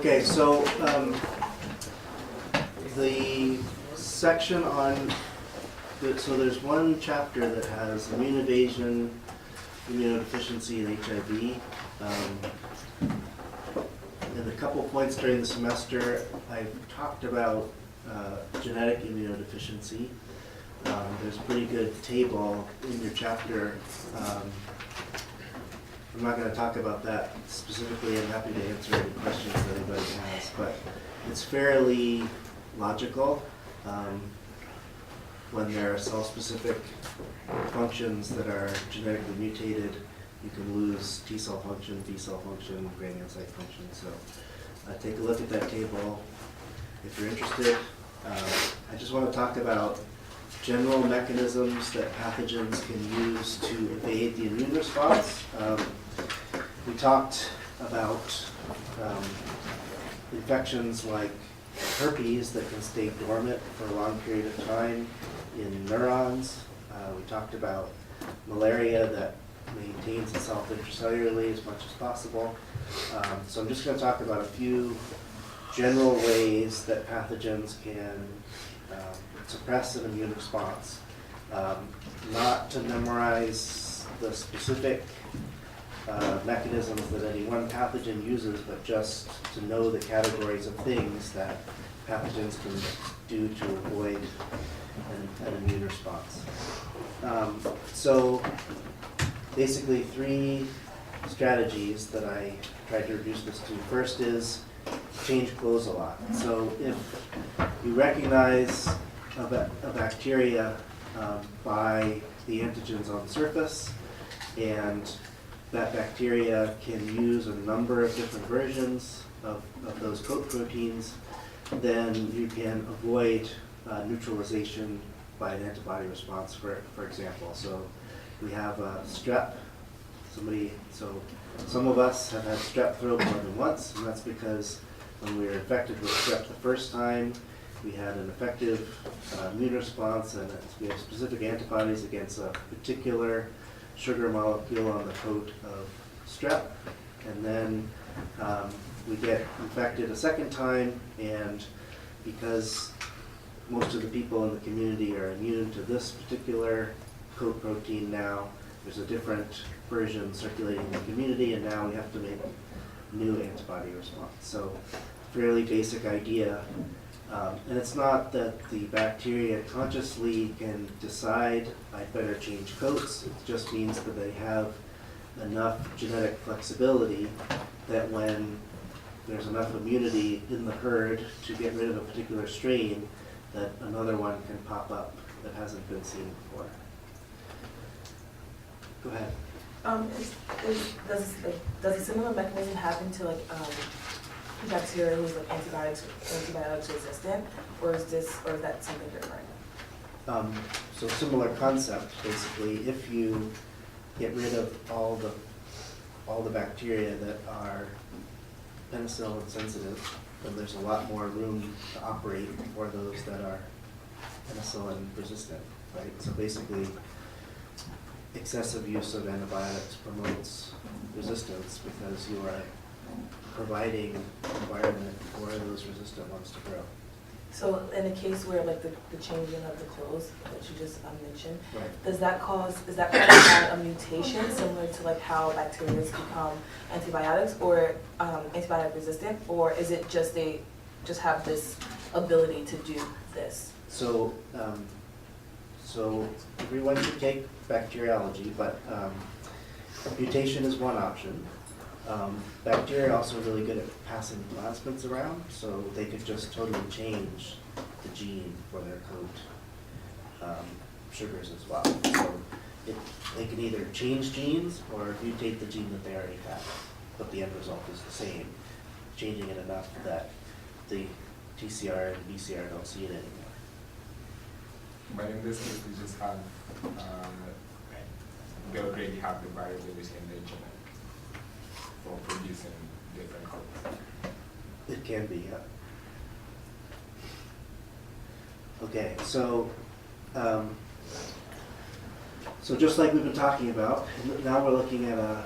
Okay, so the section on, so there's one chapter that has immune evasion, immunodeficiency, and HIV. And a couple points during the semester, I've talked about genetic immunodeficiency. There's a pretty good table in your chapter. I'm not going to talk about that specifically. I'm happy to answer any questions that anybody has, but it's fairly logical. When there are cell-specific functions that are genetically mutated, you can lose T cell function, B cell function, granulocyte function. So take a look at that table if you're interested. I just want to talk about general mechanisms that pathogens can use to evade the immune response. We talked about infections like herpes that can stay dormant for a long period of time in neurons. We talked about malaria that maintains itself intracellularly as much as possible. So I'm just going to talk about a few general ways that pathogens can suppress an immune response. Not to memorize the specific mechanisms that any one pathogen uses, but just to know the categories of things that pathogens can do to avoid an immune response. So basically three strategies that I tried to reduce this to. First is change clothes a lot. So if you recognize a bacteria by the antigens on the surface, and that bacteria can use a number of different versions of those coat proteins, then you can avoid neutralization by an antibody response, for example. So we have strep. Some of us have had strep throat more than once, and that's because when we were infected with strep the first time, we had an effective immune response, and we have specific antibodies against a particular sugar molecule on the coat of strep. And then we get infected a second time, and because most of the people in the community are immune to this particular coat protein now, there's a different version circulating in the community, and now we have to make new antibody response. So fairly basic idea. And it's not that the bacteria consciously can decide I'd better change coats. It just means that they have enough genetic flexibility that when there's enough immunity in the herd to get rid of a particular strain, that another one can pop up that hasn't been seen before. Go ahead. Does a similar mechanism happen to bacteria who's like antibiotics resistant, or is that something different? So similar concept, basically. If you get rid of all the bacteria that are penicillin sensitive, then there's a lot more room to operate for those that are penicillin resistant, right? So basically, excessive use of antibiotics promotes resistance because you are providing environment for those resistant ones to grow. So in a case where like the changing of the clothes that you just mentioned, Right. is that cause a mutation similar to like how bacteria become antibiotics or antibiotic resistant, or is it just they just have this ability to do this? So everyone should take bacteriology, but mutation is one option. Bacteria are also really good at passing plasmids around, so they could just totally change the gene for their coat sugars as well. So they can either change genes or mutate the gene that they already have, but the end result is the same, changing it enough that the TCR and BCR don't see it anymore. But in this case, we just have, they already have the variability in their genome for producing different coats. It can be, yeah. Okay, so just like we've been talking about, now we're looking at a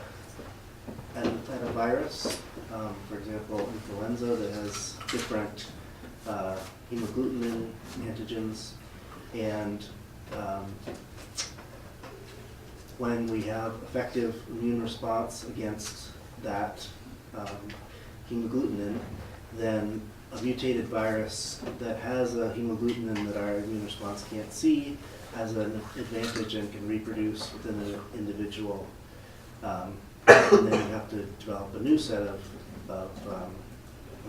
virus for example, influenza that has different hemagglutinin antigens. And when we have effective immune response against that hemagglutinin, then a mutated virus that has a hemagglutinin that our immune response can't see has an advantage and can reproduce within an individual. And then you have to develop a new set of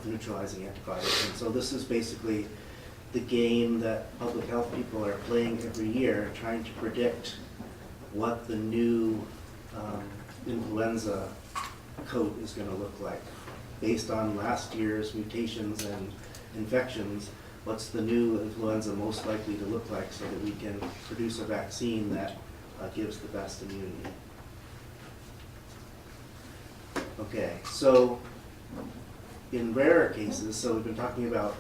neutralizing antibodies. And so this is basically the game that public health people are playing every year, trying to predict what the new influenza coat is going to look like. Based on last year's mutations and infections, what's the new influenza most likely to look like so that we can produce a vaccine that gives the best immunity. Okay, so in rarer cases, so we've been talking about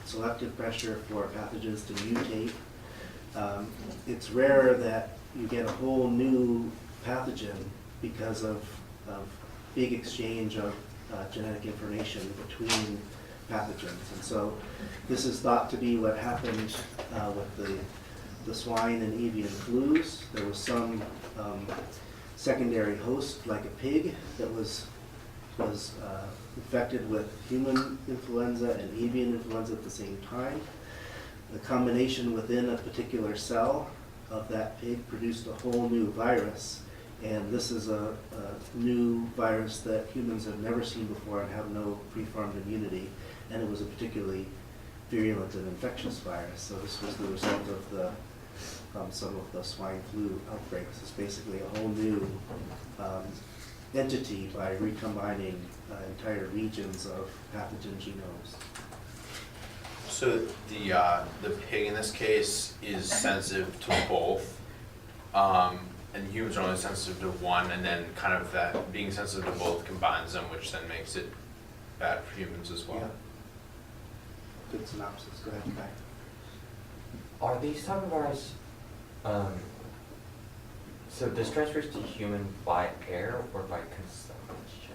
selective pressure for pathogens to mutate. It's rarer that you get a whole new pathogen because of big exchange of genetic information between pathogens. And so this is thought to be what happened with the swine and avian flus. There was some secondary host, like a pig, that was infected with human influenza and avian influenza at the same time. The combination within a particular cell of that pig produced a whole new virus. And this is a new virus that humans have never seen before and have no preformed immunity. And it was a particularly virulent and infectious virus. So this was the result of some of the swine flu outbreaks. It's basically a whole new entity by recombining entire regions of pathogen genomes. So the pig in this case is sensitive to both, and humans are only sensitive to one, and then kind of that being sensitive to both combines them, which then makes it bad for humans as well. Yeah. Good synopsis. Go ahead, Kai. Are these type of virus, so this transfers to human by air or by consumption?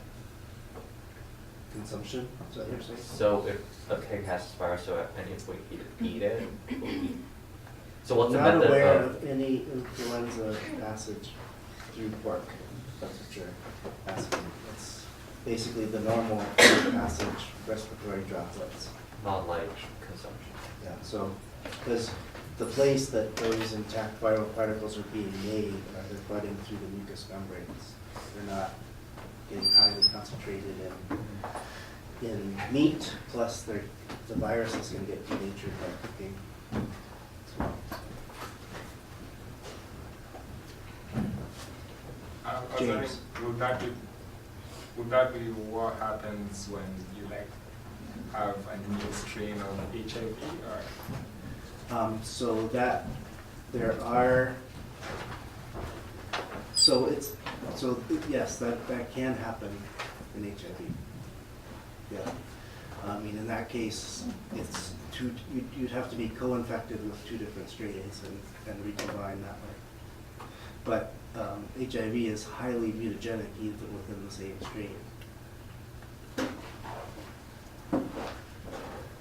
Consumption, is that what you're saying? So if a pig has this virus, and if we eat it, so what's the Not method aware of? of any influenza passage through pork. That's what you're asking. It's basically the normal passage, respiratory droplets. Not like consumption. Yeah, so, because the place that those intact viral particles are being made, they're budding through the mucous membranes. They're not getting highly concentrated in meat, plus the virus is going to get denatured by cooking. James. Would that be what happens when you have a new strain of HIV or? So that there are, yes, that can happen in HIV. Yeah. I mean, in that case, it's you'd have to be co-infected with two different strains and recombine that way. But HIV is highly mutagenic even within the same strain.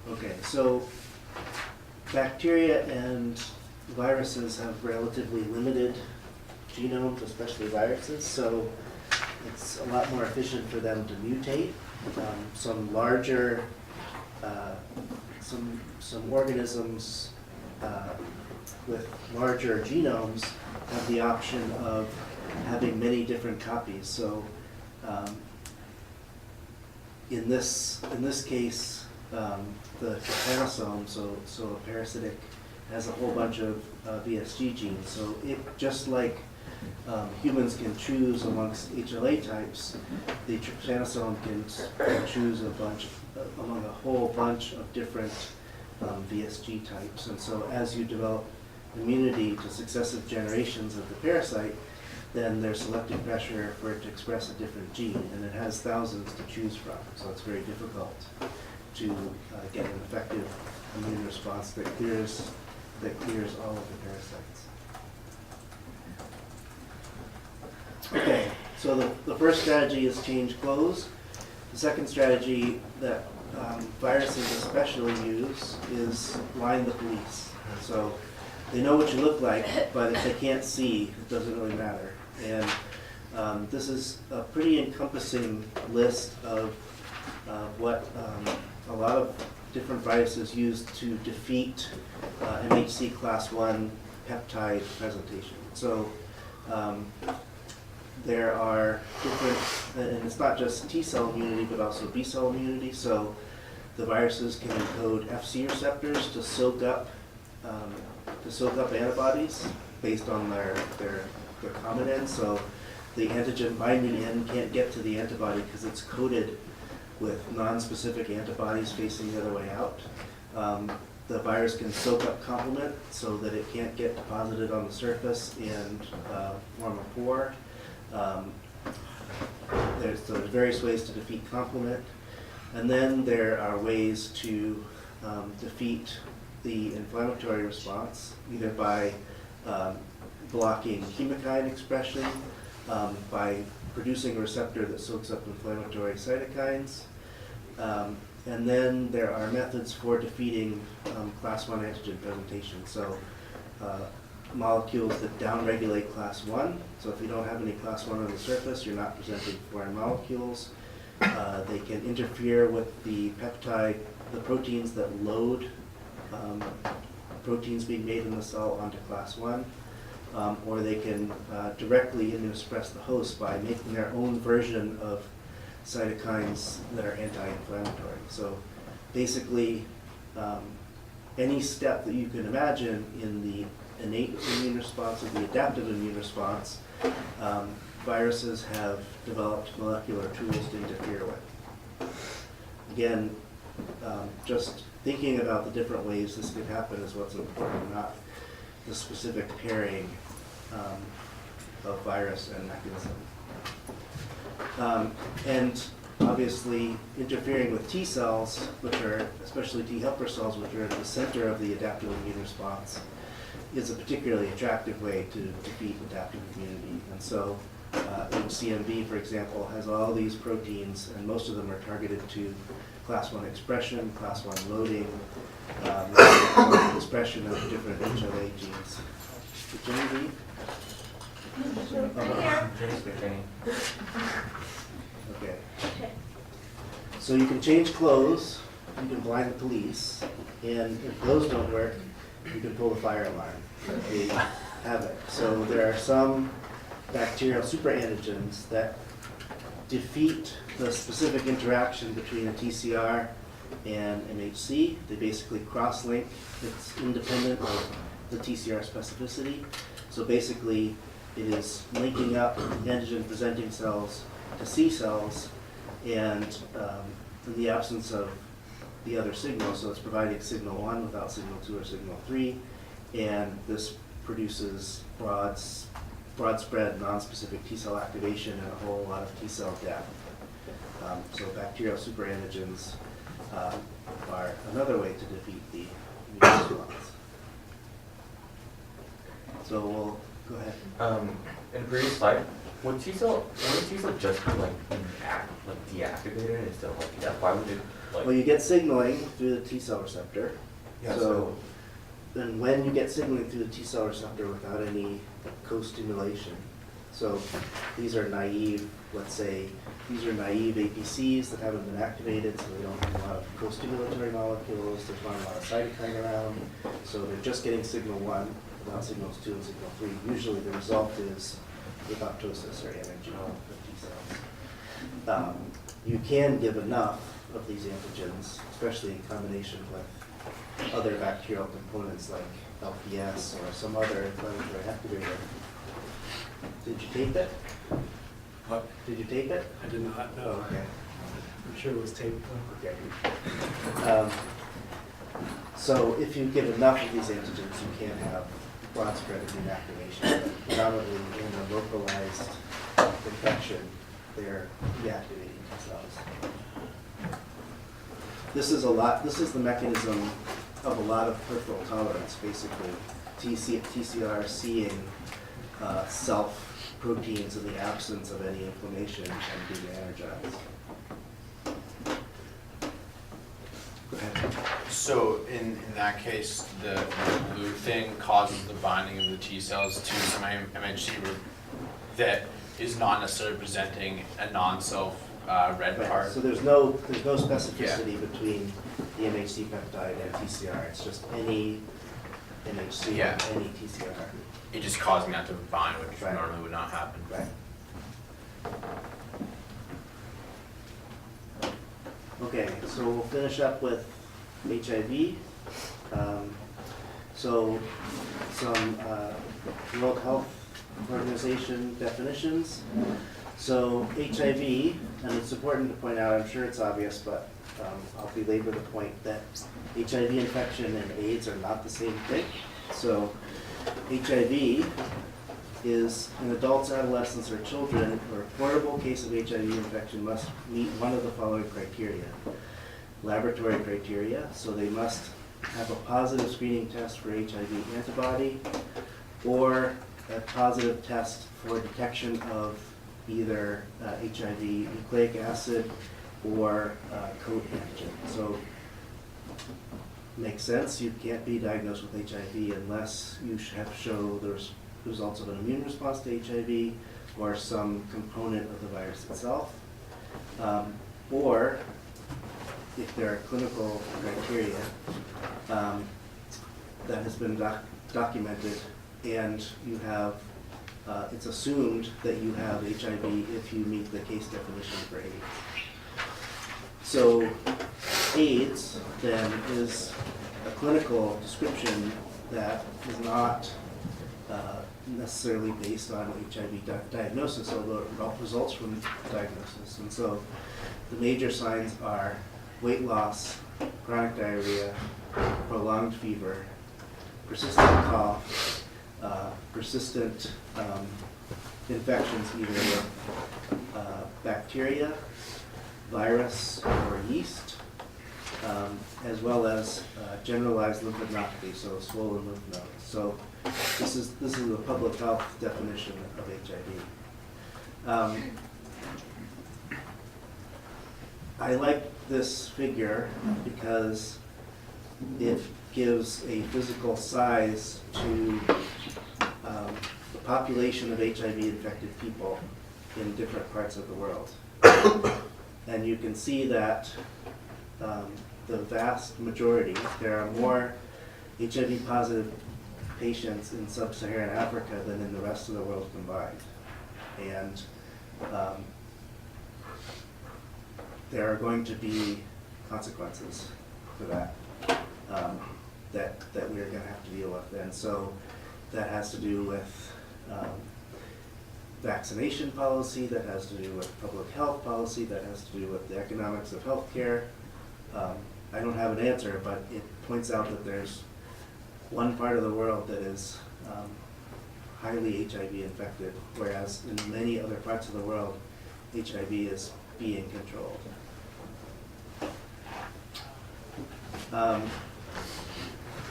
Okay, so bacteria and viruses have relatively limited genomes, especially viruses, so it's a lot more efficient for them to mutate. Some larger, some organisms with larger genomes have the option of having many different copies. So in this case, the trypanosome, so a parasitic, has a whole bunch of VSG genes. So it, just like humans can choose amongst HLA types, the trypanosome can choose among a whole bunch of different VSG types. And so as you develop immunity to successive generations of the parasite, then there's selective pressure for it to express a different gene, and it has thousands to choose from. So it's very difficult to get an effective immune response that clears all of the parasites. Okay, so the first strategy is change clothes. The second strategy that viruses especially use is line the police. So they know what you look like, but if they can't see, it doesn't really matter. And this is a pretty encompassing list of what a lot of different viruses use to defeat MHC class 1 peptide presentation. So there are different, and it's not just T cell immunity, but also B cell immunity. So the viruses can encode FC receptors to soak up antibodies based on their common end. So the antigen binding end can't get to the antibody because it's coated with non-specific antibodies facing the other way out. The virus can soak up complement so that it can't get deposited on the surface and form a pore. There's various ways to defeat complement. And then there are ways to defeat the inflammatory response, either by blocking chemokine expression, by producing a receptor that soaks up inflammatory cytokines. And then there are methods for defeating class 1 antigen presentation. So molecules that downregulate class 1. So if you don't have any class 1 on the surface, you're not presenting foreign molecules. They can interfere with the peptide, the proteins that load proteins being made in the cell onto class 1. Or they can directly immunosuppress the host by making their own version of cytokines that are anti-inflammatory. So basically, any step that you can imagine in the innate immune response or the adaptive immune response, viruses have developed molecular tools to interfere with. Again, just thinking about the different ways this could happen is what's important, not the specific pairing of virus and mechanism. And obviously interfering with T cells, which are, especially T helper cells, which are at the center of the adaptive immune response, is a particularly attractive way to defeat adaptive immunity. And so HCMV, for example, has all these proteins, and most of them are targeted to class 1 expression, class 1 loading, expression of different HLA genes. Did Jenny leave? Okay. So you can change clothes, you can blind the police, and if those don't work, you can pull the fire alarm, create havoc. So there are some bacterial superantigens that defeat the specific interaction between a TCR and MHC. They basically cross-link. It's independent of the TCR specificity. So basically, it is linking up antigen-presenting cells to C cells, and in the absence of the other signal, so it's providing signal 1 without signal 2 or signal 3, and this produces broad-spread non-specific T cell activation and a whole lot of T cell death. So bacterial superantigens are another way to defeat the immune response. So we'll go ahead. In the previous slide, would T cell just be like deactivated instead of like why would it like? Well, you get signaling through the T cell receptor. Yeah, So then when you get signaling through the T cell receptor without any co-stimulation, so these are naive, let's say, these are naive APCs that haven't been activated, so they don't have a lot of co-stimulatory molecules, there's not a lot of cytokine around, so they're just getting signal 1 without signals 2 and signal 3. Usually the result is apoptosis or energy of T cells. You can give enough of these antigens, especially in combination with other bacterial components like LPS or some other inflammatory activator. Did you tape it? What? Did you tape it? I did not know. Oh, okay. I'm sure it was taped. Okay. So if you give enough of these antigens, you can have broad spread immune activation, but predominantly in a localized infection, they're deactivating T cells. This is the mechanism of a lot of peripheral tolerance, basically. TCR seeing self proteins in the absence of any inflammation and being energized. So in that case, the blue thing causes the binding of the T cells to some MHC that is not necessarily presenting a non-self red Right, part. so there's no specificity between the MHC peptide and TCR, it's just any MHC Yeah. and any TCR. It just causing that to bind, which Right. normally would not happen. Right. Okay, so we'll finish up with HIV. So some World Health Organization definitions. So HIV, and it's important to point out, I'm sure it's obvious, but I'll belabor the point that HIV infection and AIDS are not the same thing. So HIV is in adults, adolescents, or children, a reportable case of HIV infection must meet one of the following criteria. Laboratory criteria, so they must have a positive screening test for HIV antibody or a positive test for detection of either HIV nucleic acid or coat antigen. So makes sense, you can't be diagnosed with HIV unless you have show the results of an immune response to HIV or some component of the virus itself. Or if there are clinical criteria that has been documented and you have, it's assumed that you have HIV if you meet the case definition for AIDS. So AIDS then is a clinical description that is not necessarily based on HIV diagnosis, although it all results from diagnosis. And so the major signs are weight loss, chronic diarrhea, prolonged fever, persistent cough, persistent infections either with bacteria, virus, or yeast, as well as generalized lymphadenopathy, so swollen lymph nodes. So this is the public health definition of HIV. I like this figure because it gives a physical size to the population of HIV-infected people in different parts of the world. And you can see that the vast majority, there are more HIV-positive patients in sub-Saharan Africa than in the rest of the world combined. And there are going to be consequences for that, that we're going to have to deal with. And so that has to do with vaccination policy, that has to do with public health policy, that has to do with the economics of healthcare. I don't have an answer, but it points out that there's one part of the world that is highly HIV infected, whereas in many other parts of the world, HIV is being controlled.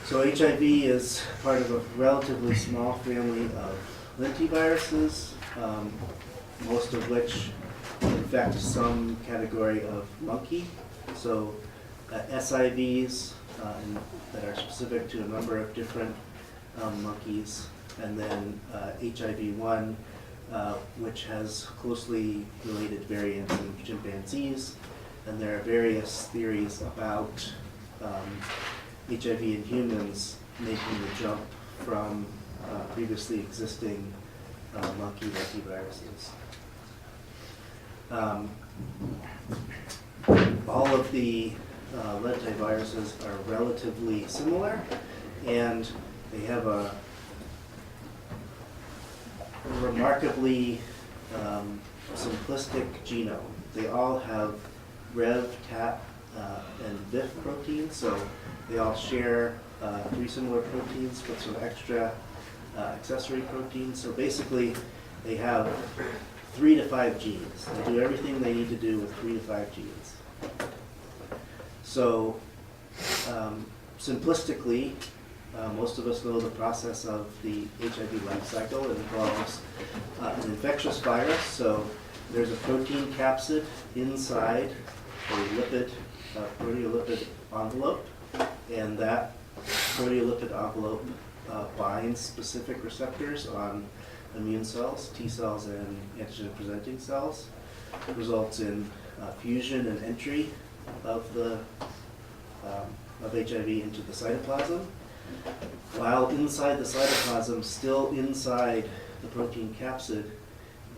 So HIV is part of a relatively small family of lentiviruses, most of which infect some category of monkey. So SIVs that are specific to a number of different monkeys, and then HIV-1, which has closely related variants in chimpanzees. And there are various theories about HIV in humans making the jump from previously existing monkey lentiviruses. All of the lentiviruses are relatively similar, and they have a remarkably simplistic genome. They all have Rev, TAP, and VIF proteins, so they all share 3 similar proteins with some extra accessory proteins. So basically, they have 3 to 5 genes. They do everything they need to do with 3 to 5 genes. So simplistically, most of us know the process of the HIV life cycle. It involves an infectious virus. So there's a protein capsid inside a lipid, proteolipid envelope. And that proteolipid envelope binds specific receptors on immune cells, T cells and antigen-presenting cells, results in fusion and entry of the of HIV into the cytoplasm. While inside the cytoplasm, still inside the protein capsid,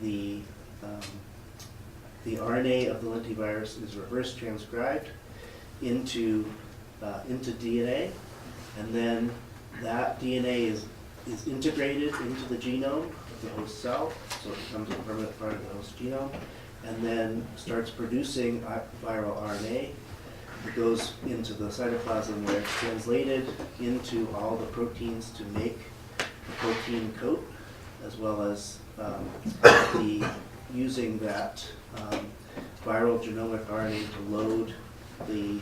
the RNA of the lentivirus is reverse transcribed into DNA, and then that DNA is integrated into the genome of the host cell, so it becomes a permanent part of the host genome, and then starts producing viral RNA. It goes into the cytoplasm where it's translated into all the proteins to make the protein coat, as well as using that viral genomic RNA to load the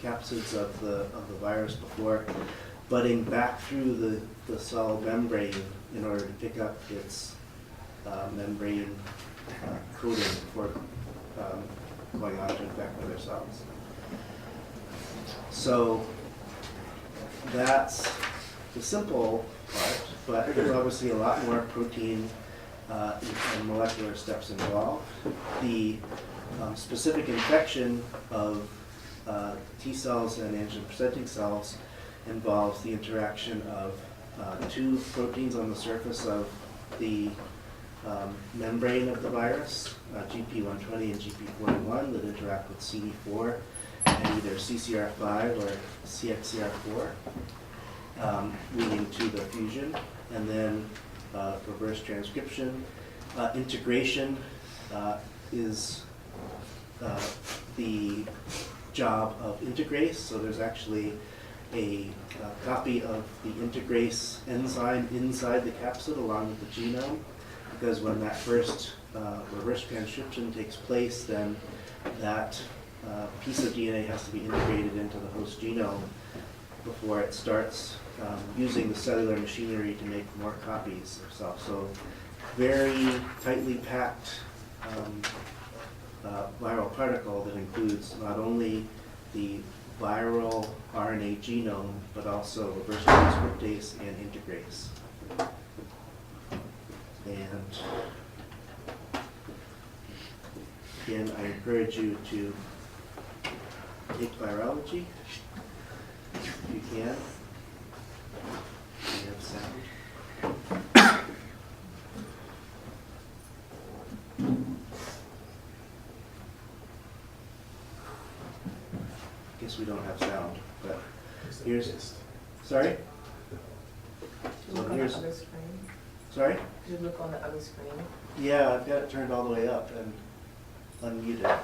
capsids of the virus before budding back through the cell membrane in order to pick up its membrane coating before going on to infect other cells. So that's the simple part, but there's obviously a lot more protein and molecular steps involved. The specific infection of T cells and antigen-presenting cells involves the interaction of two proteins on the surface of the membrane of the virus, GP120 and GP41, that interact with CD4 and either CCR5 or CXCR4, leading to the fusion, and then reverse transcription. Integration is the job of integrase, so there's actually a copy of the integrase enzyme inside the capsid along with the genome, because when that first reverse transcription takes place, then that piece of DNA has to be integrated into the host genome before it starts using the cellular machinery to make more copies of self. So very tightly packed viral particle that includes not only the viral RNA genome, but also reverse transcriptase and integrase. And again, I encourage you to take virology if you can. We have sound. Guess we don't have sound, but here's, sorry? Did you look on the here's- other screen? Sorry? Did you look on the other screen? Yeah, I've got it turned all the way up and unmuted.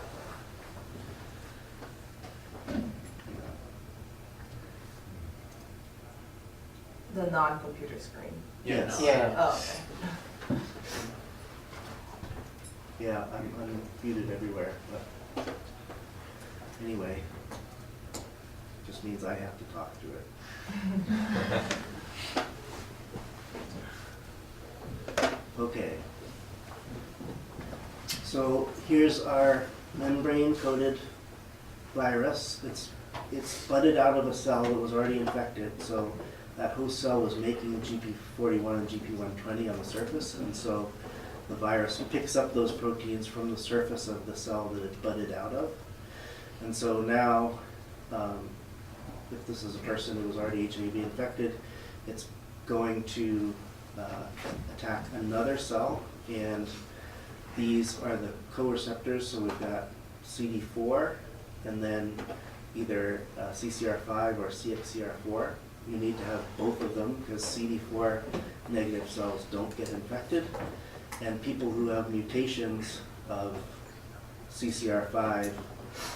The non-computer screen. Yes. Yeah. Oh, okay. Yeah, I'm unmuted everywhere, but anyway, just means I have to talk through it. Okay. So here's our membrane-coated virus. It's budded out of a cell that was already infected, so that host cell was making GP41 and GP120 on the surface, and so the virus picks up those proteins from the surface of the cell that it's budded out of. And so now, if this is a person who was already HIV infected, it's going to attack another cell, and these are the co-receptors. So we've got CD4, and then either CCR5 or CXCR4. You need to have both of them because CD4 negative cells don't get infected, and people who have mutations of CCR5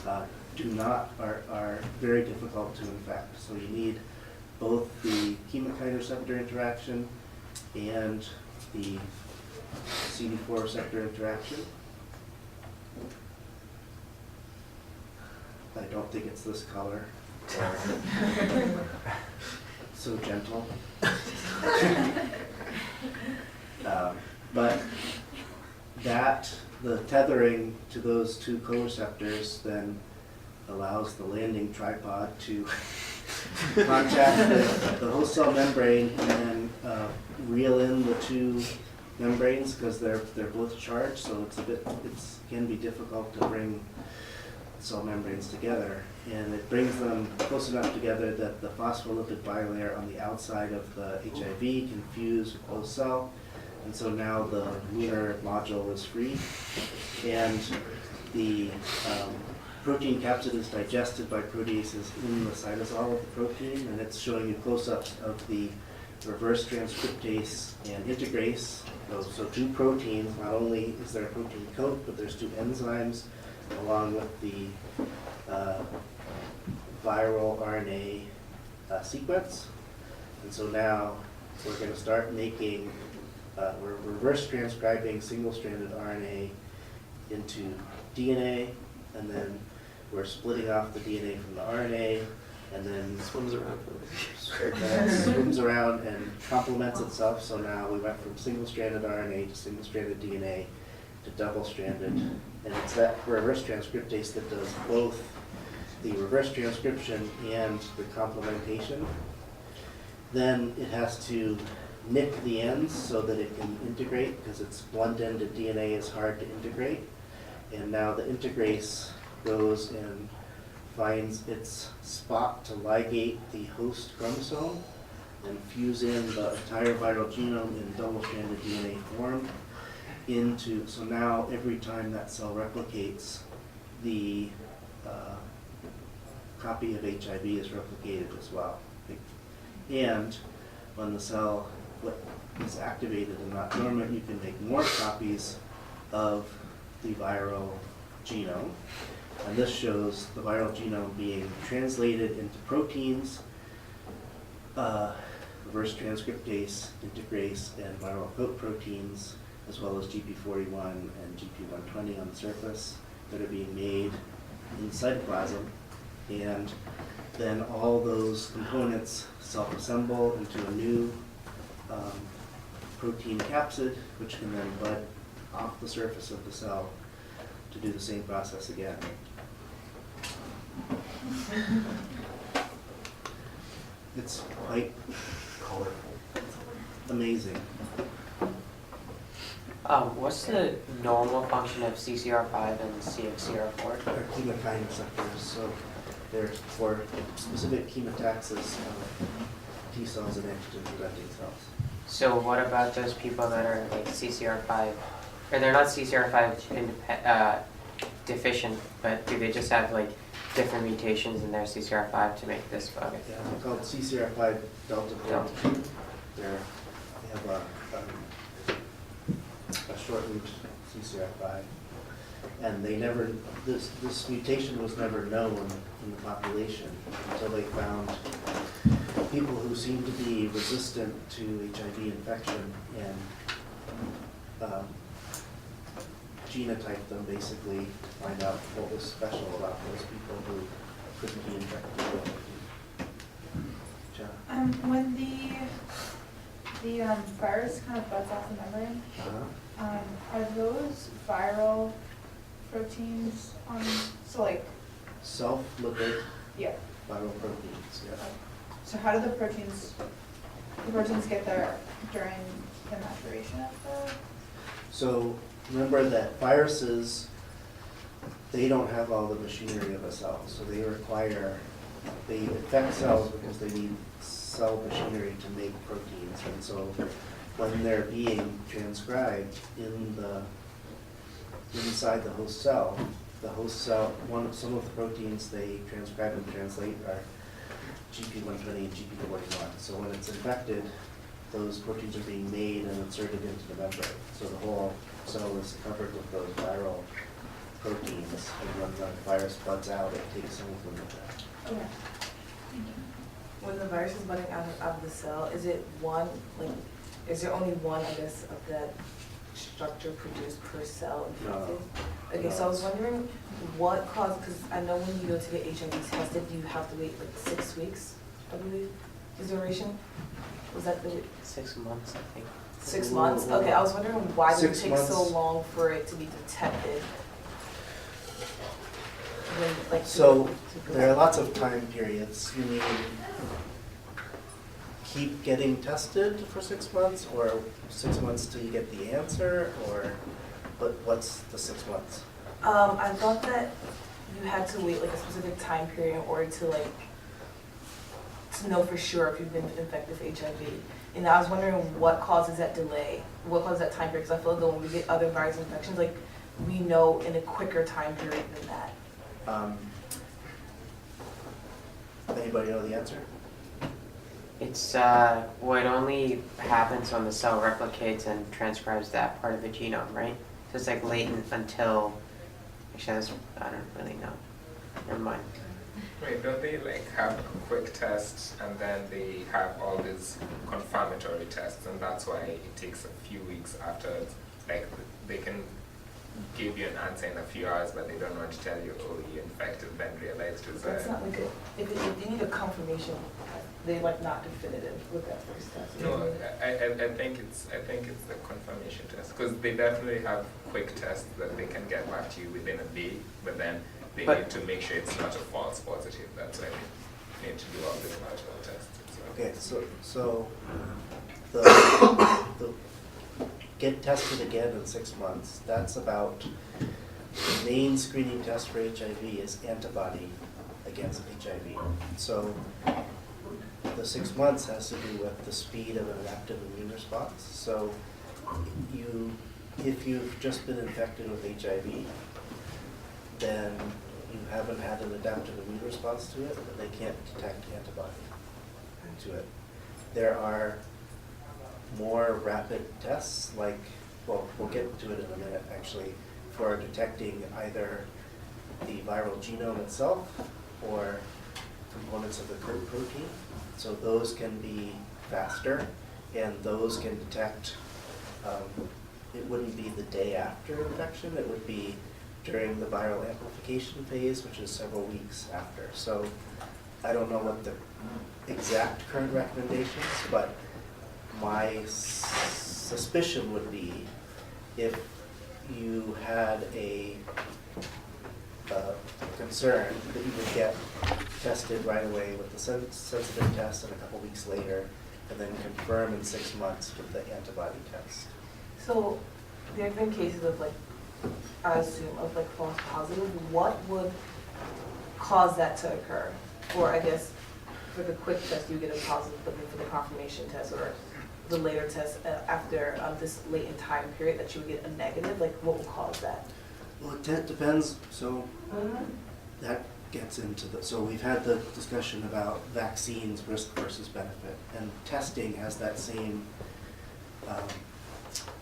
are very difficult to infect. So you need both the chemokine receptor interaction and the CD4 receptor interaction. I don't think it's this color. So gentle. But the tethering to those two co-receptors then allows the landing tripod to contact the host cell membrane and then reel in the two membranes because they're both charged, so can be difficult to bring cell membranes together. And it brings them close enough together that the phospholipid bilayer on the outside of the HIV can fuse with host cell. And so now the lunar module is free, and the protein capsid is digested by proteases in the cytosol of the protein, and it's showing you close-ups of the reverse transcriptase and integrase. So two proteins, not only is there a protein coat, but there's two enzymes along with the viral RNA sequence. And so now we're going to start making, we're reverse transcribing single-stranded RNA into DNA, and then we're splitting off the DNA from the RNA, and then Swims around swims around and complements itself. So now we went from single-stranded RNA to single-stranded DNA to double-stranded, and it's that reverse transcriptase that does both the reverse transcription and the complementation. Then it has to nick the ends so that it can integrate, because it's blunt-ended DNA is hard to integrate. And now the integrase goes and finds its spot to ligate the host chromosome and fuse in the entire viral genome in double-stranded DNA form into, so now every time that cell replicates, the copy of HIV is replicated as well. And when the cell is activated and not dormant, you can make more copies of the viral genome. And this shows the viral genome being translated into proteins, reverse transcriptase, integrase, and viral coat proteins, as well as GP41 and GP120 on the surface that are being made in the cytoplasm. And then all those components self-assemble into a new protein capsid, which can then bud off the surface of the cell to do the same process again. It's quite colorful. amazing. What's the normal function of CCR5 and CXCR4? They're chemokine receptors, so they're for specific chemotaxis of T cells and antigen-presenting cells. So what about those people that are like CCR5, or they're not CCR5 deficient, but do they just have like different mutations in their CCR5 to make this bug? Yeah, they're called CCR5 delta 42. They have a shortened CCR5, and they never, this mutation was never known in the population until they found people who seemed to be resistant to HIV infection and genotype them, basically find out what was special about those people who couldn't be infected with HIV. Jenna? When the virus kind of buds off the membrane, are those viral proteins on, so like, Self-lipid yeah, viral proteins, yeah. so how do the proteins get there during the maturation of the? So remember that viruses, they don't have all the machinery of a cell, so they infect cells because they need cell machinery to make proteins. And so when they're being transcribed inside the host cell, some of the proteins they transcribe and translate are GP120 and GP41. So when it's infected, those proteins are being made and inserted into the membrane. So the whole cell is covered with those viral proteins, and when the virus buds out, it takes some of them with it. Okay. Thank you. When the virus is budding out of the cell, is it one, like, is there only one, I guess, of that structure produced per cell infected? No. Okay, so I was wondering what caused, because I know when you go to get HIV tested, you have to wait like 6 weeks, I believe, is the duration? Was that the 6 months, I think. 6 months? Okay, I was wondering why did it 6 take so months. long for it to be detected? When like? So, to- there are lots of time periods. You mean keep getting tested for 6 months, or 6 months till you get the answer, or what's the 6 months? I thought that you had to wait like a specific time period in order to like, to know for sure if you've been infected with HIV. And I was wondering what causes that delay, what causes that time period, because I feel like when we get other virus infections, like, we know in a quicker time period than that. Anybody know the answer? It's, well, it only happens when the cell replicates and transcribes that part of the genome, right? So it's like latent until, actually, that's, I don't really know. Never mind. Wait, don't they like have a quick test and then they have all these confirmatory tests, and that's why it takes a few weeks after, like, they can give you an answer in a few hours, but they don't want to tell you, oh, you're infected, then realize to That's not like a, if you need a confirmation, they're like not definitive with that first test. No, I think it's the confirmation test, because they definitely have quick tests that they can get back to you within a day, but then they But- need to make sure it's not a false positive. That's why they need to do all these multiple tests. Okay, so the get tested again in 6 months, that's about, the main screening test for HIV is antibody against HIV. So the 6 months has to do with the speed of an adaptive immune response. So if you've just been infected with HIV, then you haven't had an adaptive immune response to it, and they can't detect antibody to it. There are more rapid tests, like, well, we'll get to it in a minute, actually, for detecting either the viral genome itself or components of the protein. So those can be faster, and those can detect, it wouldn't be the day after infection, it would be during the viral amplification phase, which is several weeks after. So I don't know what the exact current recommendations, but my suspicion would be if you had a concern that you would get tested right away with the sensitive test and a couple weeks later, and then confirm in 6 months with the antibody test. So there have been cases of like, I assume, of like false positive. What would cause that to occur? Or I guess for the quick test you get a positive, but then for the confirmation test or the later test after this latent time period that you would get a negative, like what would cause that? Well, it depends, so that gets into the, so we've had the discussion about vaccines, risk versus benefit, and testing has that same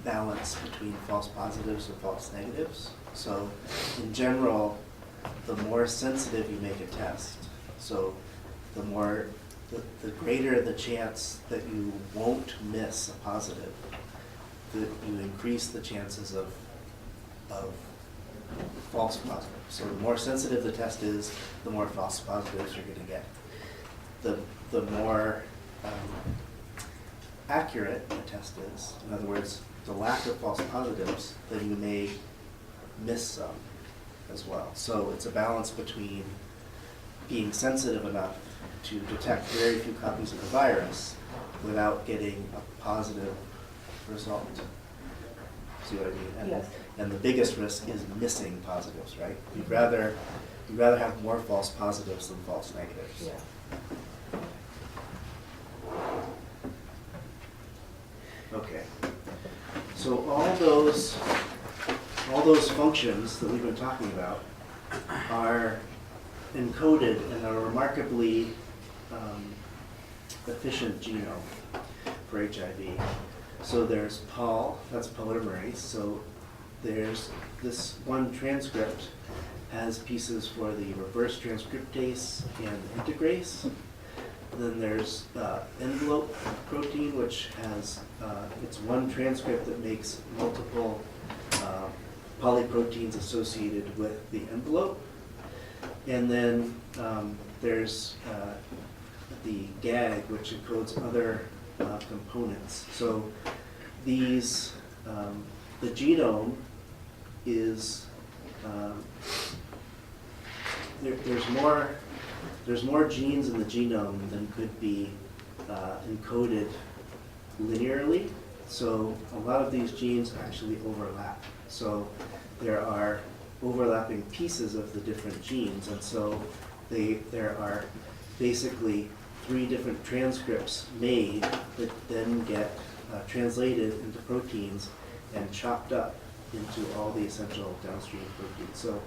balance between false positives and false negatives. So in general, the more sensitive you make a test, so the more, the greater the chance that you won't miss a positive, that you increase the chances of false positives. So the more sensitive the test is, the more false positives you're going to get. The more accurate the test is, in other words, the lack of false positives, then you may miss some as well. So it's a balance between being sensitive enough to detect very few copies of the virus without getting a positive result. See what I mean? And, Yes. and the biggest risk is missing positives, right? You'd rather have more false positives than false negatives. Yeah. Okay. So all those functions that we've been talking about are encoded in a remarkably efficient genome for HIV. So there's POL, that's polymerase. So there's this one transcript has pieces for the reverse transcriptase and integrase. Then there's envelope protein, which has, it's one transcript that makes multiple polyproteins associated with the envelope. And then there's the GAG, which encodes other components. So these, the genome is there's more genes in the genome than could be encoded linearly. So a lot of these genes actually overlap. So there are overlapping pieces of the different genes, and so there are basically 3 different transcripts made that then get translated into proteins and chopped up into all the essential downstream proteins. So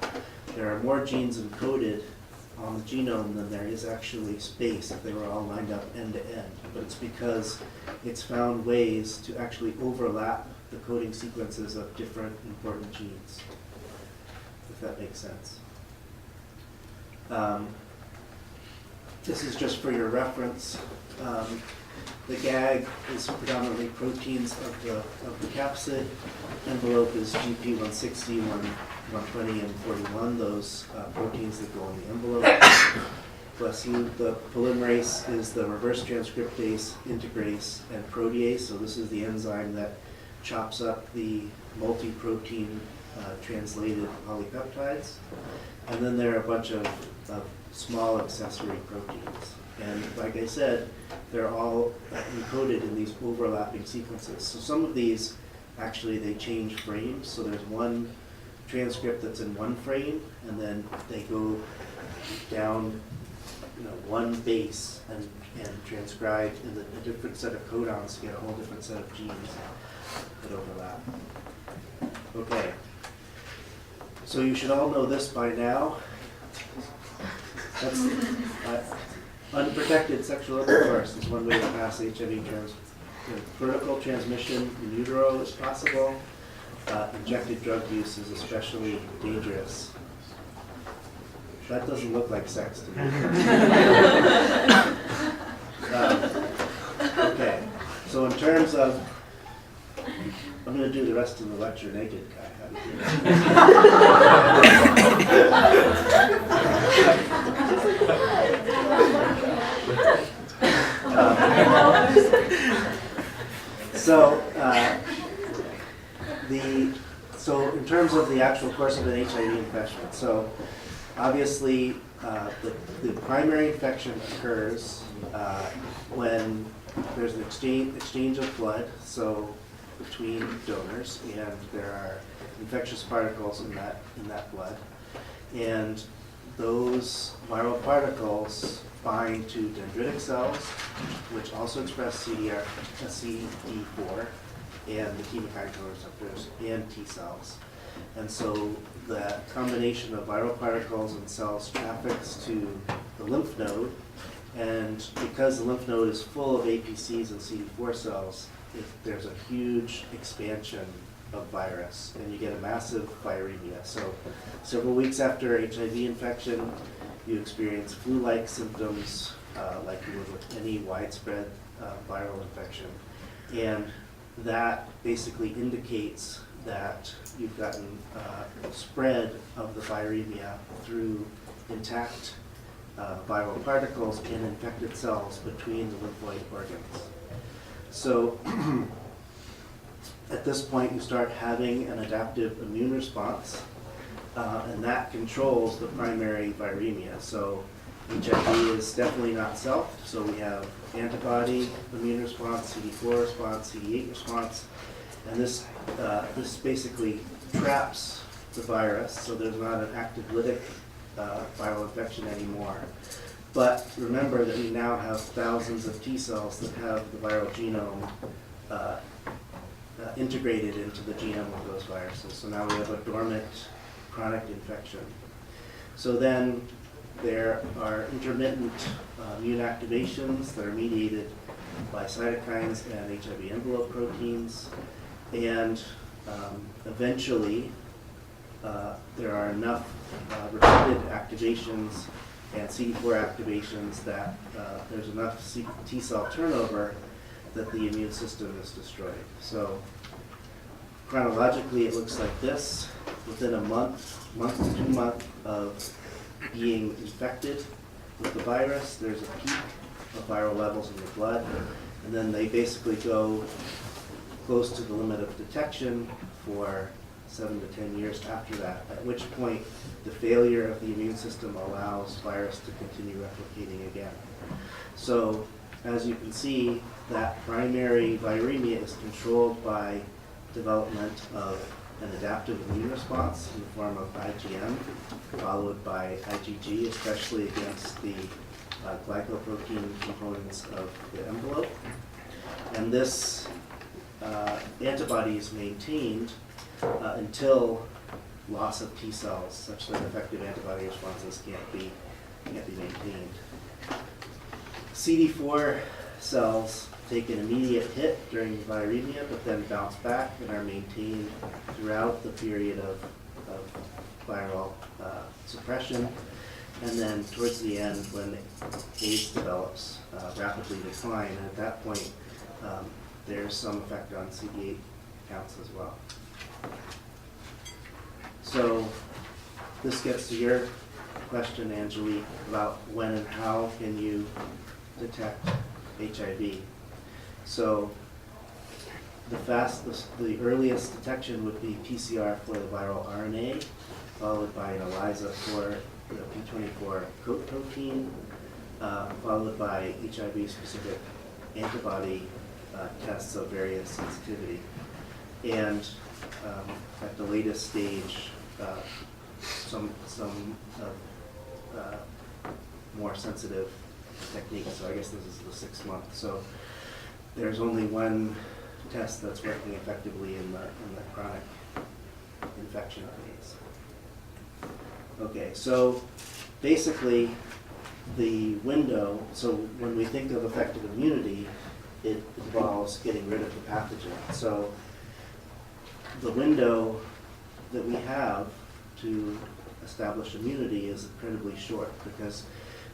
there are more genes encoded on the genome than there is actually space if they were all lined up end to end. But it's because it's found ways to actually overlap the coding sequences of different important genes, if that makes sense. This is just for your reference. The GAG is predominantly proteins of the capsid. Envelope is GP 160, 120, and 41, those proteins that go in the envelope. Bless you. The polymerase is the reverse transcriptase, integrase, and protease. So this is the enzyme that chops up the multi-protein translated polypeptides. And then there are a bunch of small accessory proteins. And like I said, they're all encoded in these overlapping sequences. So some of these, actually, they change frames. So there's one transcript that's in one frame, and then they go down, one base and transcribe in a different set of codons to get a whole different set of genes that overlap. Okay. So you should all know this by now. That's unprotected sexual intercourse is one way to pass HIV vertical transmission in utero is possible. Injected drug use is especially dangerous. That doesn't look like sex to me. Okay, so in terms of, I'm going to do the rest of the lecture naked, Kai. So in terms of the actual course of an HIV infection, so obviously the primary infection occurs when there's an exchange of blood, so between donors, and there are infectious particles in that blood, and those viral particles bind to dendritic cells, which also express CD4 and the chemokine receptors and T cells. And so the combination of viral particles and cells traffics to the lymph node, and because the lymph node is full of APCs and CD4 cells, there's a huge expansion of virus, and you get a massive viremia. So several weeks after HIV infection, you experience flu-like symptoms like you would with any widespread viral infection. And that basically indicates that you've gotten spread of the viremia through intact viral particles and infected cells between the lymphoid organs. So at this point, you start having an adaptive immune response, and that controls the primary viremia. So HIV is definitely not self, so we have antibody immune response, CD4 response, CD8 response, and this basically traps the virus, so there's not an active lytic viral infection anymore. But remember that we now have thousands of T cells that have the viral genome integrated into the genome of those viruses. So now we have a dormant chronic infection. So then there are intermittent immune activations that are mediated by cytokines and HIV envelope proteins. And eventually, there are enough repeated activations and CD4 activations that there's enough T cell turnover that the immune system is destroyed. So chronologically, it looks like this. Within a month to 2 months of being infected with the virus, there's a peak of viral levels in the blood, and then they basically go close to the limit of detection for 7 to 10 years after that, at which point the failure of the immune system allows virus to continue replicating again. So as you can see, that primary viremia is controlled by development of an adaptive immune response in the form of IgM, followed by IgG, especially against the glycoprotein components of the envelope. And this antibody is maintained until loss of T cells, such that effective antibody responses can't be maintained. CD4 cells take an immediate hit during viremia, but then bounce back and are maintained throughout the period of viral suppression. And then towards the end, when AIDS develops, rapidly decline. And at that point, there's some effect on CD8 counts as well. So this gets to your question, Angelique, about when and how can you detect HIV. So the earliest detection would be PCR for the viral RNA, followed by an ELISA for the P24 coat protein, followed by HIV-specific antibody tests of various sensitivity. And at the latest stage, some more sensitive techniques. So I guess this is the 6th month. So there's only one test that's working effectively in the chronic infection phase. Okay, so basically the window, so when we think of effective immunity, it involves getting rid of the pathogen. So the window that we have to establish immunity is incredibly short, because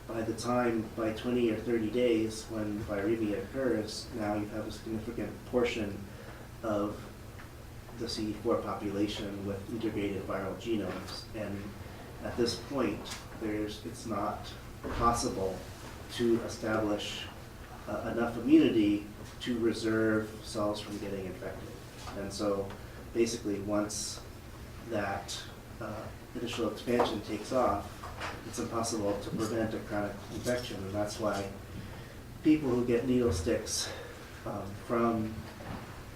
by 20 or 30 days when viremia occurs, now you have a significant portion of the CD4 population with integrated viral genomes. And at this point, it's not possible to establish enough immunity to reserve cells from getting infected. And so basically, once that initial expansion takes off, it's impossible to prevent a chronic infection. And that's why people who get needle sticks from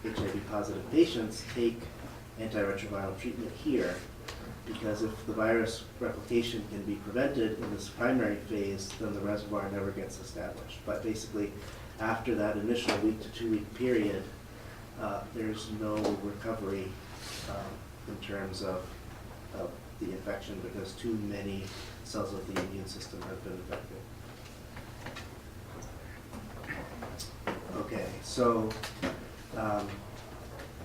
HIV-positive patients take antiretroviral treatment here, because if the virus replication can be prevented in this primary phase, then the reservoir never gets established. But basically, after that initial 1 to 2 week period, there's no recovery in terms of the infection, because too many cells of the immune system have been affected. Okay, so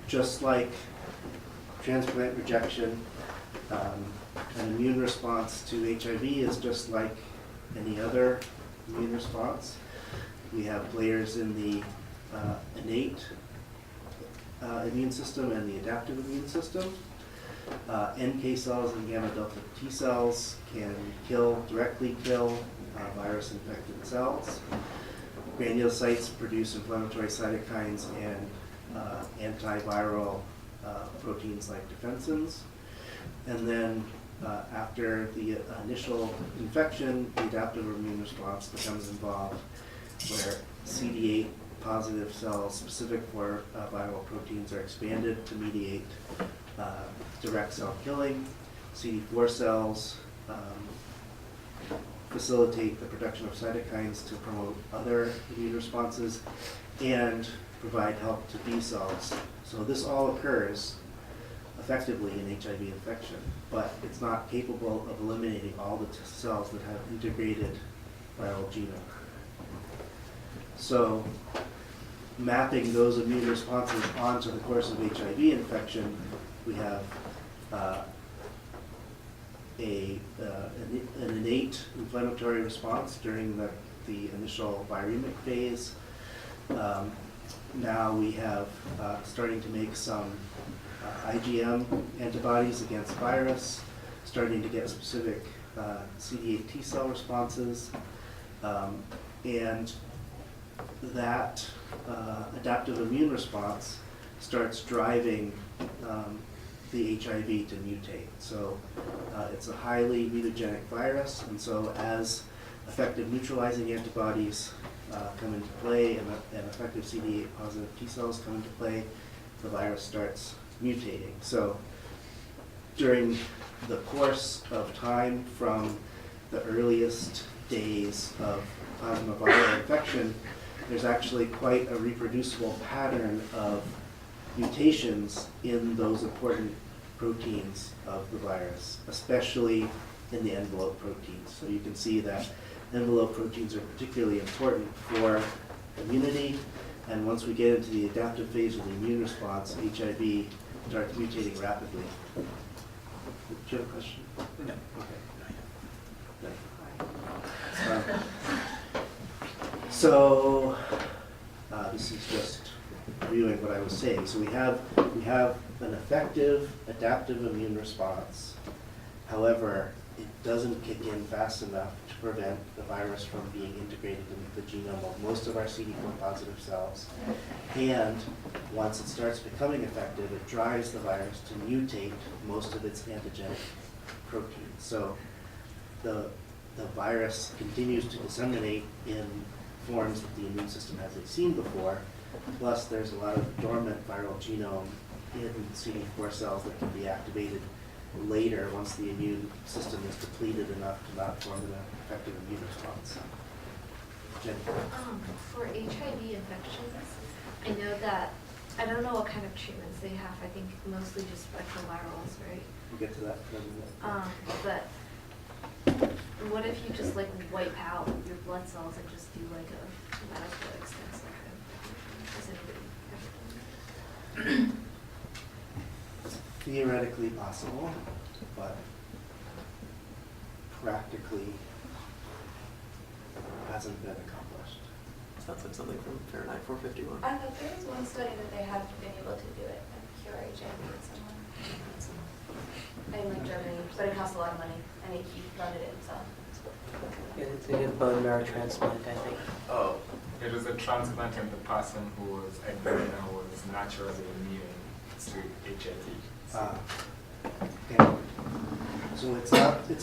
just like transplant rejection, an immune response to HIV is just like any other immune response. We have layers in the innate immune system and the adaptive immune system. NK cells and gamma delta T cells can directly kill virus-infected cells. Granulocytes produce inflammatory cytokines and antiviral proteins like defensins. And then after the initial infection, the adaptive immune response becomes involved, where CD8 positive cells specific for viral proteins are expanded to mediate direct cell killing. CD4 cells facilitate the production of cytokines to promote other immune responses and provide help to B cells. So this all occurs effectively in HIV infection, but it's not capable of eliminating all the cells that have integrated viral genome. So mapping those immune responses onto the course of HIV infection, we have an innate inflammatory response during the initial viremic phase. Now we have starting to make some IgM antibodies against virus, starting to get specific CD8 T cell responses, and that adaptive immune response starts driving the HIV to mutate. So it's a highly mutagenic virus, and so as effective neutralizing antibodies come into play and effective CD8 positive T cells come into play, the virus starts mutating. So during the course of time from the earliest days of plasma viral infection, there's actually quite a reproducible pattern of mutations in those important proteins of the virus, especially in the envelope proteins. So you can see that envelope proteins are particularly important for immunity, and once we get into the adaptive phase of the immune response, HIV starts mutating rapidly. Do you have a question? No. Okay. So this is just reviewing what I was saying. So we have an effective adaptive immune response. However, it doesn't kick in fast enough to prevent the virus from being integrated into the genome of most of our CD4 positive cells. And once it starts becoming effective, it drives the virus to mutate most of its antigenic proteins. So the virus continues to disseminate in forms that the immune system hasn't seen before. Plus, there's a lot of dormant viral genome in CD4 cells that can be activated later once the immune system is depleted enough to not form an effective immune response. Jenny? For HIV infections, I know that, I don't know what kind of treatments they have. I think mostly just retrovirals, right? We'll get to that in a minute. But what if you just like wipe out your blood cells and just do like a hematopoietic stem cell transplant? Has anybody ever done that? Theoretically possible, but practically hasn't been accomplished. Sounds like something from Fahrenheit 451. I thought there was one study that they had been able to do it and cure HIV in someone. In like Germany, but it costs a lot of money and he funded it himself. They did bone marrow transplant, I think. Oh, It was a transplant in the person who was, I believe, was naturally immune to HIV. Okay. So it's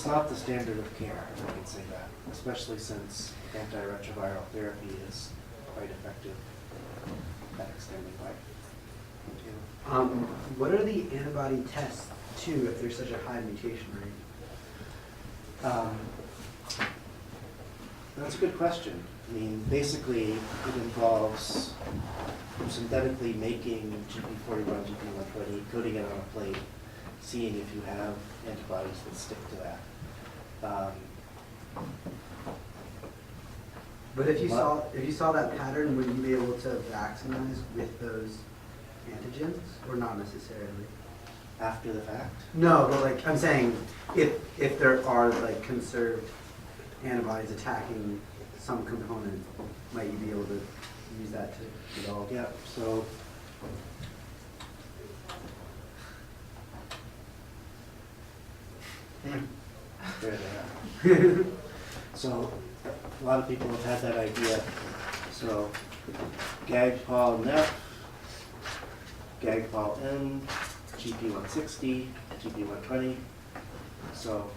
not the standard of care, I can say that, especially since antiretroviral therapy is quite effective at extending life. What are the antibody tests too if there's such a high mutation rate? That's a good question. I mean, basically, it involves synthetically making GP41, GP120, coating it on a plate, seeing if you have antibodies that stick to that. But if you saw that pattern, would you be able to vaccinize with those antigens, or not necessarily? After the fact? No, but like I'm saying, if there are like conserved antibodies attacking some component, might you be able to use that to develop? Yeah, so there they are. So a lot of people have had that idea. So GAG-PAL-NEF, GAG-PAL-N, GP160, GP120. So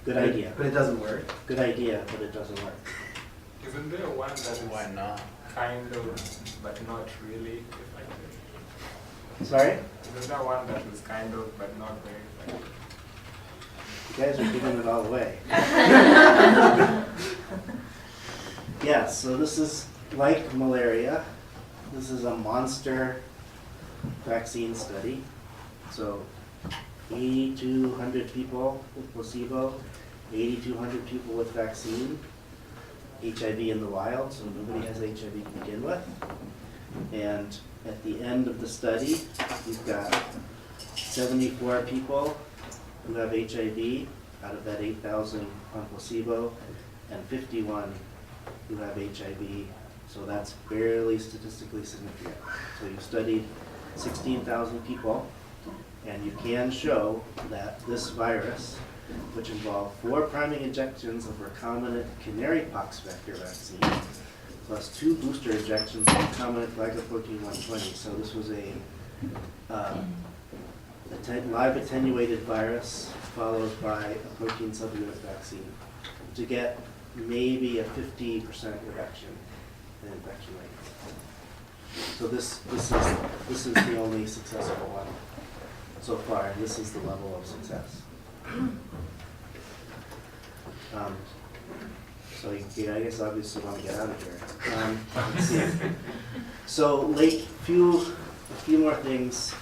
good idea. But it doesn't work. Good idea, but it doesn't work. Isn't there one that is why not? kind of, but not really effective? Sorry? Isn't there one that is kind of, but not very effective? You guys are giving it all away. Yes, so this is like malaria. This is a monster vaccine study. So 8,200 people with placebo, 8,200 people with vaccine, HIV in the wild, so nobody has HIV to begin with. And at the end of the study, you've got 74 people who have HIV out of that 8,000 on placebo, and 51 who have HIV, so that's barely statistically significant. So you studied 16,000 people, and you can show that this virus, which involved 4 priming injections of recombinant canary pox vector vaccine, plus 2 booster injections of recombinant glycoprotein 120. So this was a live attenuated virus followed by a protein subunit vaccine to get maybe a 50% reduction in infection rates. So this is the only successful one so far, and this is the level of success. So I guess obviously want to get out of here. Let's see. So a few more things.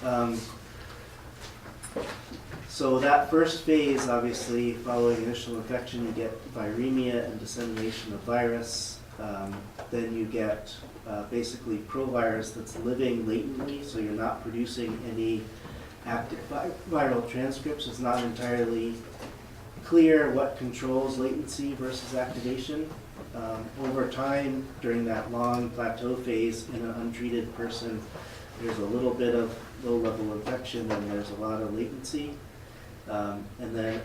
So that first phase, obviously, following initial infection, you get viremia and dissemination of virus. Then you get basically provirus that's living latently, so you're not producing any active viral transcripts. It's not entirely clear what controls latency versus activation. Over time, during that long plateau phase in an untreated person, there's a little bit of low-level infection and there's a lot of latency. And then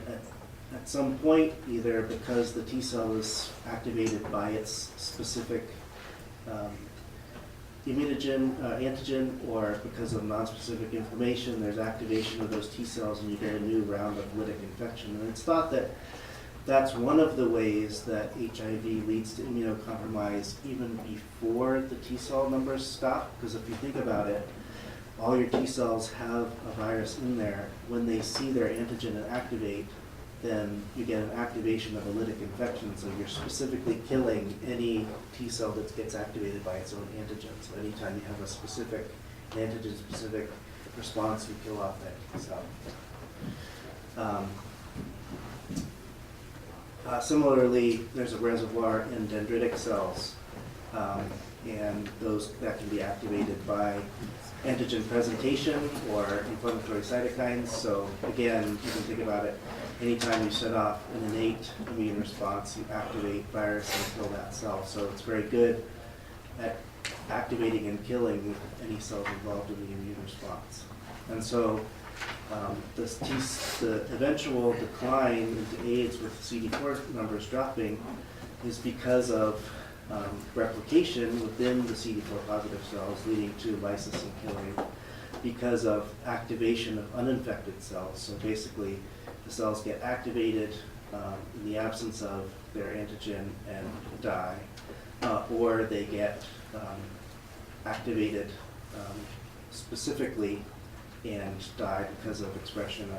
at some point, either because the T cell is activated by its specific immunogen, antigen, or because of nonspecific inflammation, there's activation of those T cells and you get a new round of lytic infection. And it's thought that that's one of the ways that HIV leads to immunocompromise even before the T cell numbers stop. Because if you think about it, all your T cells have a virus in there. When they see their antigen and activate, then you get an activation of a lytic infection. So you're specifically killing any T cell that gets activated by its own antigen. So anytime you have a specific antigen-specific response, you kill off that T cell. Similarly, there's a reservoir in dendritic cells, and that can be activated by antigen presentation or inflammatory cytokines. So again, you can think about it, anytime you set off an innate immune response, you activate virus and kill that cell. So it's very good at activating and killing any cells involved in the immune response. And so the eventual decline into AIDS with CD4 numbers dropping is because of replication within the CD4 positive cells, leading to lysis and killing because of activation of uninfected cells. So basically, the cells get activated in the absence of their antigen and die, or they get activated specifically and die because of expression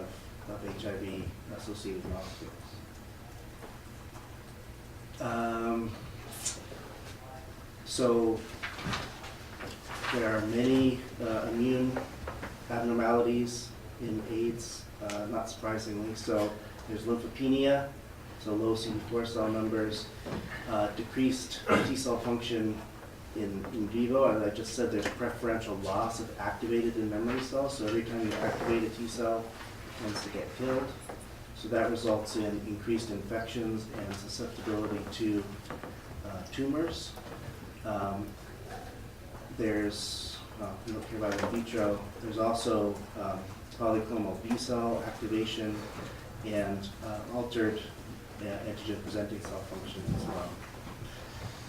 of HIV-associated molecules. So there are many immune abnormalities in AIDS, not surprisingly. So there's lymphopenia, so low CD4 cell numbers, decreased T cell function in vivo. As I just said, there's preferential loss of activated and memory cells. So every time you activate a T cell, it tends to get killed. So that results in increased infections and susceptibility to tumors. There's, we don't care about in vitro, there's also polyclonal B cell activation and altered antigen presenting cell function as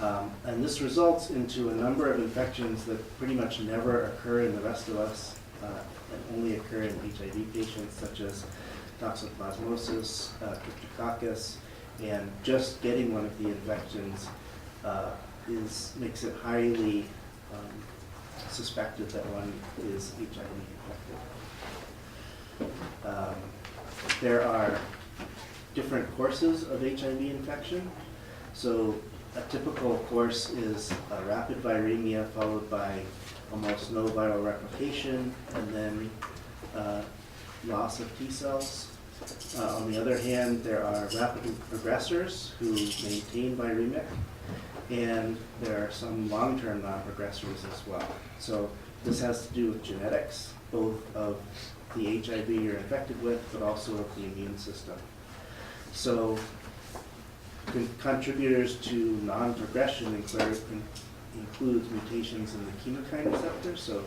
well. And this results into a number of infections that pretty much never occur in the rest of us and only occur in HIV patients, such as toxoplasmosis, cryptococcus, and just getting one of the infections makes it highly suspected that one is HIV infected. There are different courses of HIV infection. So a typical course is a rapid viremia followed by almost no viral replication and then loss of T cells. On the other hand, there are rapid progressors who maintain viremic, and there are some long-term non-progressors as well. So this has to do with genetics, both of the HIV you're infected with, but also of the immune system. So contributors to non-progression includes mutations in the chemokine receptor. So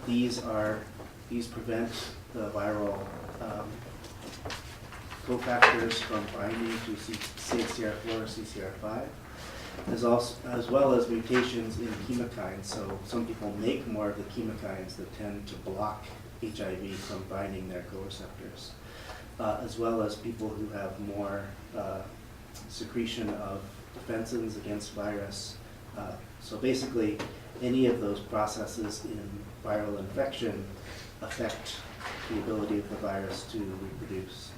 these prevent the viral cofactors from binding to CXCR4 or CCR5. As well as mutations in chemokines. So some people make more of the chemokines that tend to block HIV from binding their co-receptors, as well as people who have more secretion of defensins against virus. So basically, any of those processes in viral infection affect the ability of the virus to reproduce.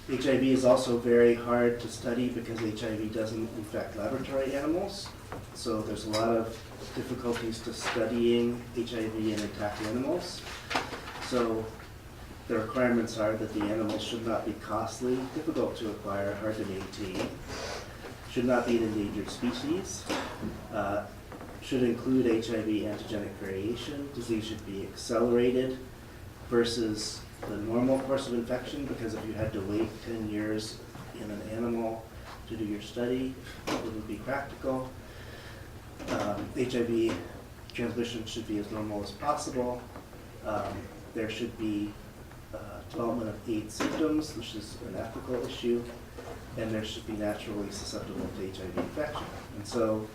HIV is also very hard to study because HIV doesn't infect laboratory animals. So there's a lot of difficulties to studying HIV in intact animals. So the requirements are that the animals should not be costly, difficult to acquire, hard to maintain, should not be an endangered species, should include HIV antigenic variation. Disease should be accelerated versus the normal course of infection, because if you had to wait 10 years in an animal to do your study, it wouldn't be practical. HIV transmission should be as normal as possible. There should be development of AIDS symptoms, which is an ethical issue, and there should be naturally susceptible to HIV infection. And so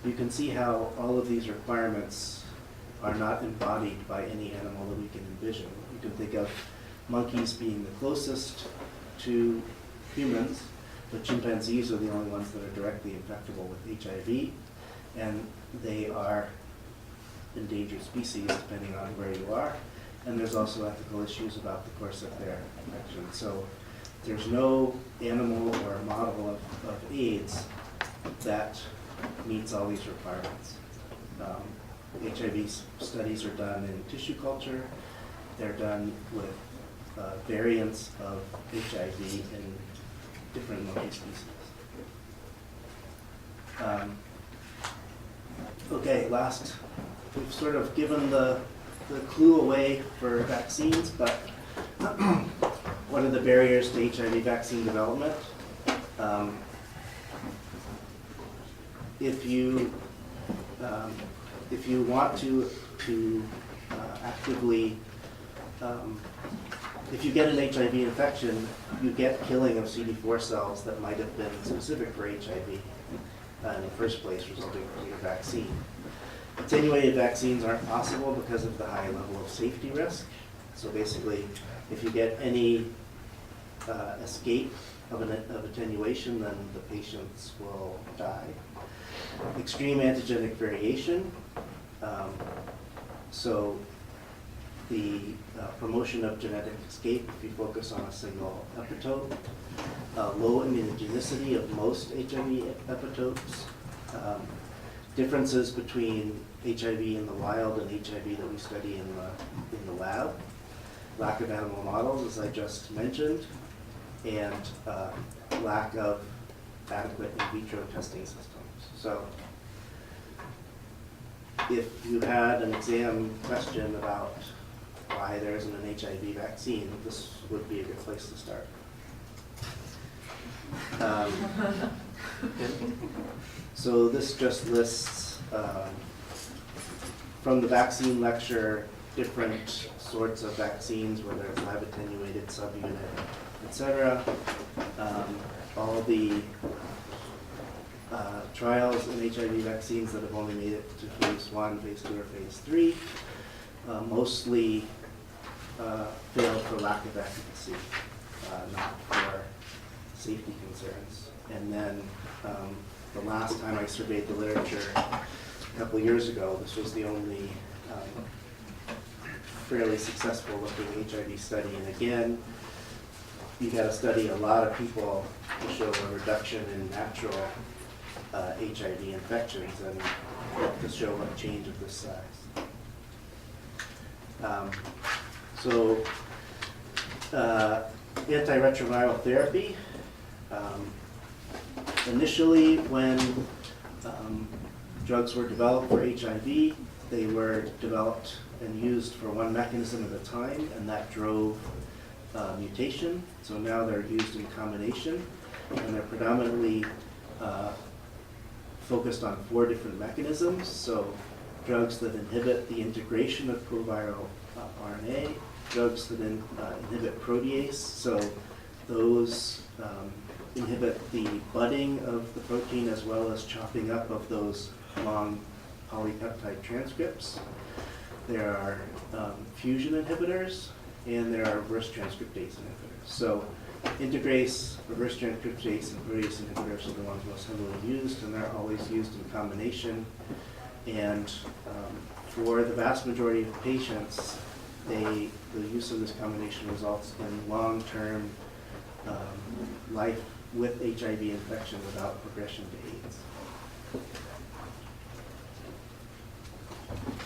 you can see how all of these requirements are not embodied by any animal that we can envision. You can think of monkeys being the closest to humans, but chimpanzees are the only ones that are directly infectable with HIV, and they are endangered species depending on where you are. And there's also ethical issues about the course of their infection. So there's no animal or model of AIDS that meets all these requirements. HIV studies are done in tissue culture. They're done with variants of HIV in different monkey species. Okay, last, we've sort of given the clue away for vaccines, but what are the barriers to HIV vaccine development? If you want to actively, if you get an HIV infection, you get killing of CD4 cells that might have been specific for HIV in the first place, resulting from your vaccine. Attenuated vaccines aren't possible because of the high level of safety risk. So basically, if you get any escape of attenuation, then the patients will die. Extreme antigenic variation. So the promotion of genetic escape, if you focus on a single epitope. Low immunogenicity of most HIV epitopes. Differences between HIV in the wild and HIV that we study in the lab. Lack of animal models, as I just mentioned, and lack of adequate in vitro testing systems. So if you had an exam question about why there isn't an HIV vaccine, this would be a good place to start. So this just lists, from the vaccine lecture, different sorts of vaccines, whether it's lab attenuated, subunit, etc. All the trials in HIV vaccines that have only made it to phase 1, phase 2, or phase 3 mostly failed for lack of efficacy, not for safety concerns. And then the last time I surveyed the literature a couple years ago, this was the only fairly successful looking HIV study. And again, you got to study a lot of people to show a reduction in natural HIV infections and to show a change of this size. Antiretroviral therapy. Initially, when drugs were developed for HIV, they were developed and used for one mechanism at a time, and that drove mutation. So now they're used in combination, and they're predominantly focused on 4 different mechanisms. So drugs that inhibit the integration of proviral RNA, drugs that inhibit protease, so those inhibit the budding of the protein as well as chopping up of those long polypeptide transcripts. there are fusion inhibitors, and there are reverse transcriptase inhibitors. So integrase, reverse transcriptase, and protease inhibitors are the ones most heavily used, and they're always used in combination. And for the vast majority of patients, the use of this combination results in long-term life with HIV infection without progression to AIDS.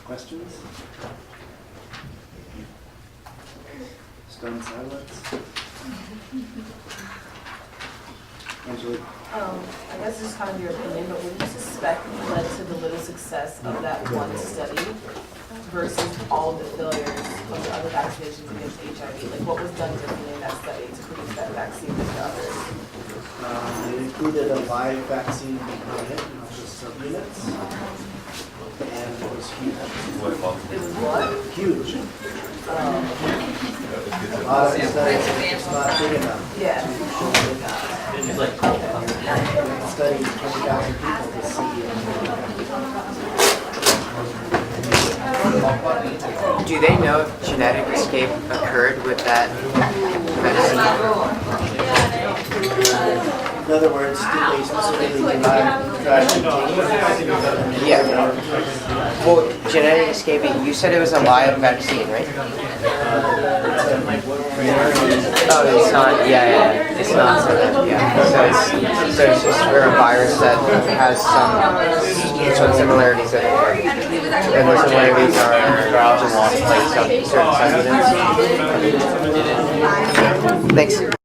Questions? Stone silence? Angelique? I guess this is kind of your opinion, but what do you suspect led to the little success of that one study versus all of the failures of the other vaccinations against HIV? Like, what was done differently in that study to produce that vaccine than the others? It included a live vaccine component, not just subunits, and it was huge. It was what? Huge. A lot of studies, it's not big enough. Yeah. Studied 20,000 people to see Do they know if genetic escape occurred with that medicine? In other words, did they specifically try to take Yeah. Well, genetic escaping, you said it was a live vaccine, right? Oh, it's not, yeah, it's not, so it's just for a virus that has some similarities that are, and those similarities are just like certain subunits. Thanks.